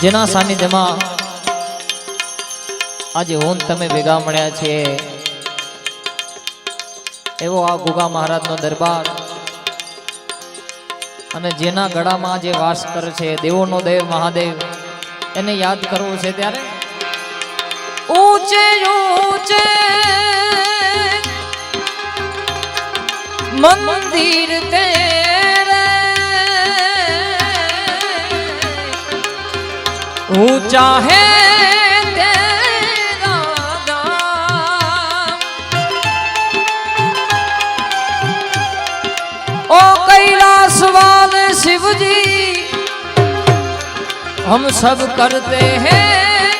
જેના સાનિધ્યમાં આજે હું તમે ભેગા મળ્યા છીએ એવો આ ગુગા મહારાજનો દરબાર અને જેના ગળામાં જે વાસ કરે છે દેવોનો દેવ મહાદેવ એને યાદ કરવું છે ત્યારે ઊંચે ઊંચે મંદિર તેરે ऊंचा है तेरा दाम ओ कैलाश वाले शिव जी हम सब करते हैं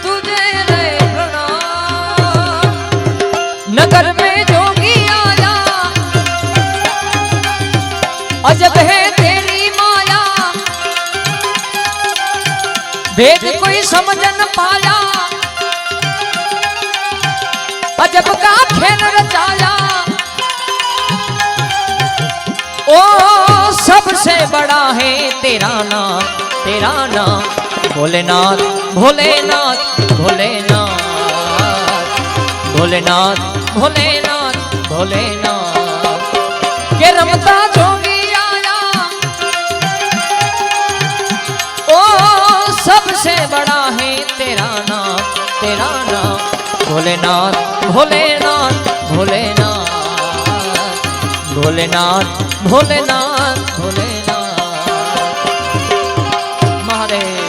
तुझे रे प्रणाम नगर में जोगी आया अजब है भेद कोई समझ न पाया अजब का खेल रचाया ओ सबसे बड़ा है तेरा नाम भोलेनाथ भोलेनाथ भोलेनाथ भोलेनाथ भोलेनाथ भोलेनाथ के रमता जोगी आया ओ सबसे बड़ा है तेरा नाम भोलेनाथ भोलेनाथ भोलेनाथ भोलेनाथ भोलेनाथ भोलेनाथ महादेव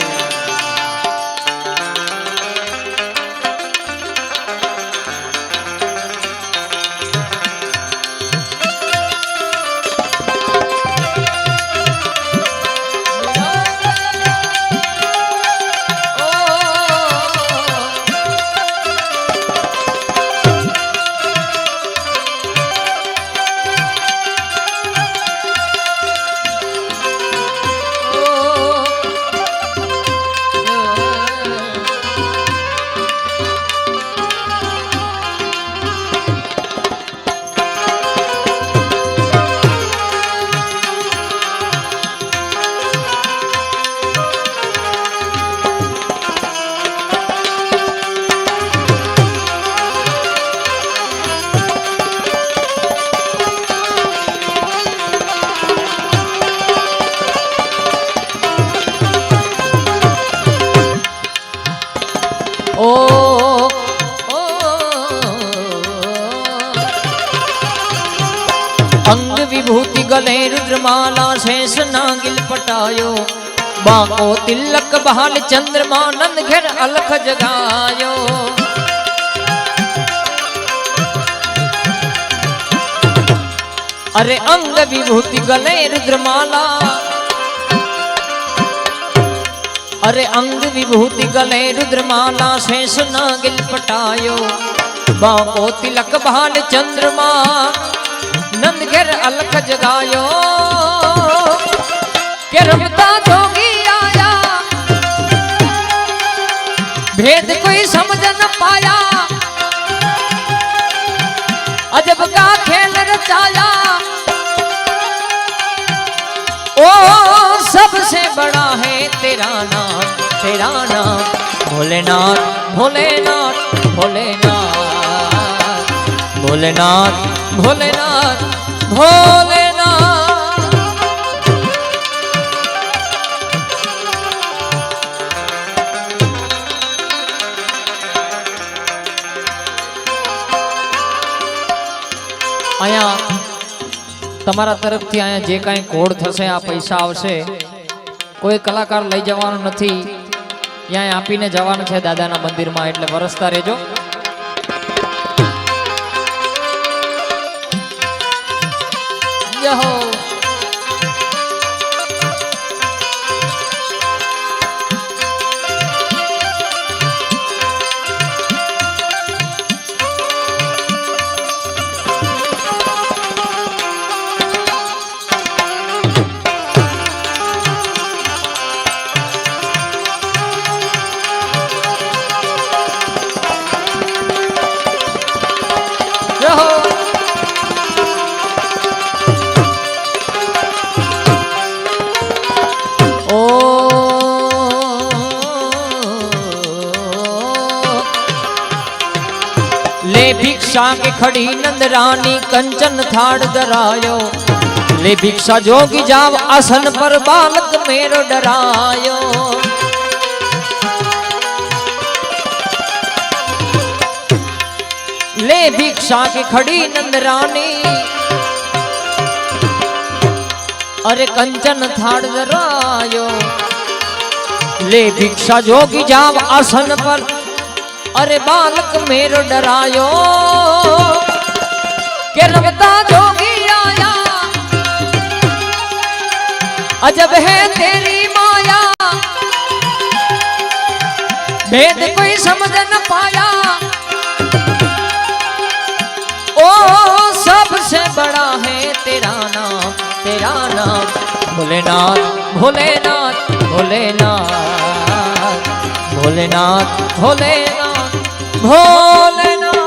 अंग विभूति गले रुद्रमाला शेष नागिल पटायो बाको तिलक बहाल चंद्रमा नंद घेर अलख जगायो अरे अंग विभूति गले रुद्रमाला अरे अंग विभूति गले रुद्रमाला शेष नागिल पटायो बाको तिलक बहाल चंद्रमा नंद घेर अलख जगायो के रमता जोगी आया भेद कोई समझ न पाया अजब का खेल रचाया ओ सबसे बड़ा है तेरा नाम भोलेनाथ भोलेनाथ भोलेनाथ भोलेनाथ भोलेनाथ भोलेनाथ आया તમારા તરફથી આયા જે કાંઈ કોડ થશે આ પૈસા આવશે કોઈ કલાકાર લઈ જવાનો નથી ત્યાં આપીને જવાનું છે દાદાના મંદિરમાં એટલે વરસતા રહેજો हो भिक्षा के खड़ी नंद रानी कंचन थाड़ धरायो। ले भिक्षा जोगी जाव आसन पर बालक मेरो डरायो। ले भिक्षा के खड़ी नंद रानी अरे कंचन थाड़ धरायो। ले भिक्षा जोगी जाव आसन पर अरे बालक मेरो डरायो। के रमता जोगी आया अजब है तेरी माया। भेद कोई समझ न पाया। ओ सबसे बड़ा है तेरा नाम, तेरा नाम भोलेनाथ भोलेनाथ भोलेनाथ भोलेनाथ भोलेनाथ भोलेनाथ।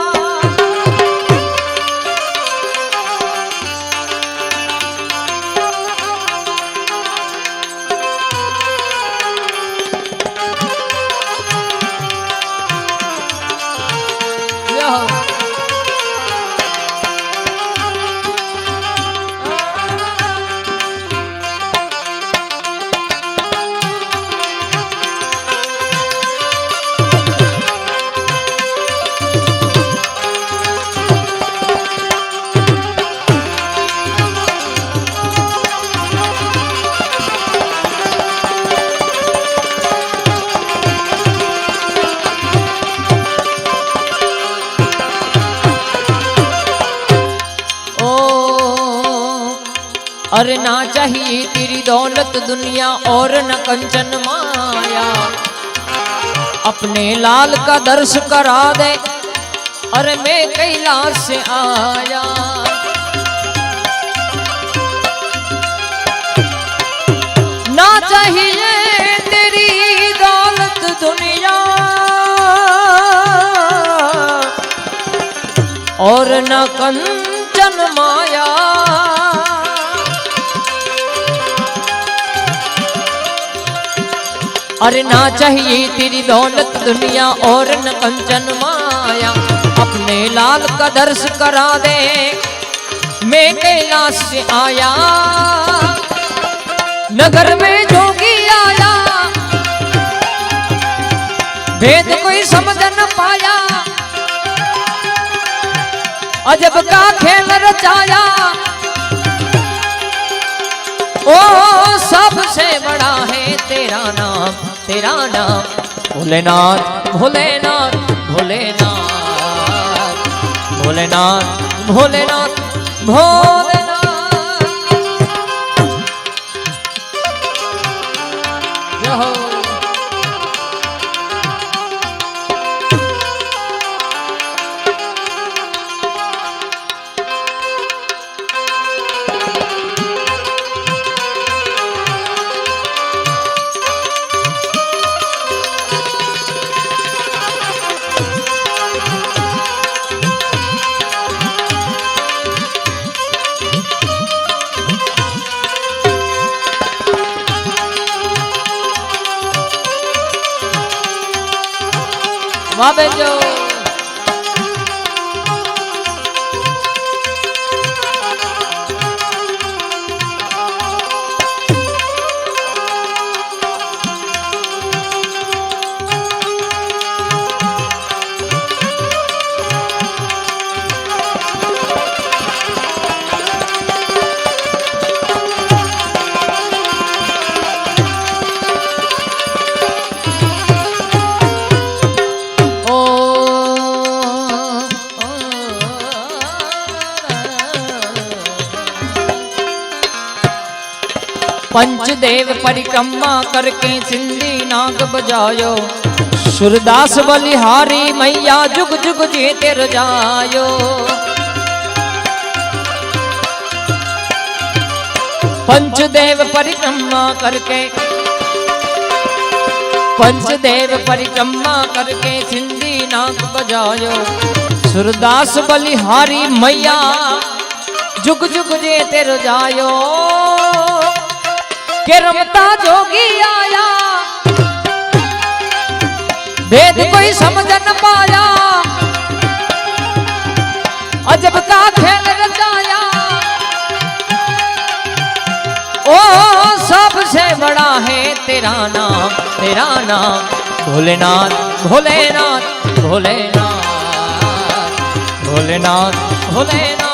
अरे ना चाहिए तेरी दौलत दुनिया और न कंचन माया। अपने लाल का दर्श करा दे अरे मैं कैलाश से आया। ना चाहिए तेरी दौलत दुनिया और न कंचन माया। अरे ना चाहिए तेरी दौलत दुनिया और न कंचन माया। अपने लाल का दर्श करा दे मैं कैलाश से आया। नगर में जोगी आया भेद कोई समझ न पाया। अजब का खेल रचाया। ओ सबसे बड़ा है तेरा नाम, तेरा नाम भोलेनाथ भोलेनाथ भोलेनाथ भोलेनाथ भोलेनाथ भोलेनाथ। जय हो। वाह बेजो। पंचदेव परिक्रमा करके सिंधी नाग बजायो। सूरदास बलिहारी मैया जुग जुग जीते रजायो। पंचदेव परिक्रमा करके सिंधी नाग बजायो। सूरदास बलिहारी मैया जुग जुग जीते रजायो। के रमता जोगी आया भेद कोई समझ न पाया। अजब का खेल रचाया ओ सबसे बड़ा है तेरा नाम भोलेनाथ भोलेनाथ भोलेनाथ भोलेनाथ भोलेनाथ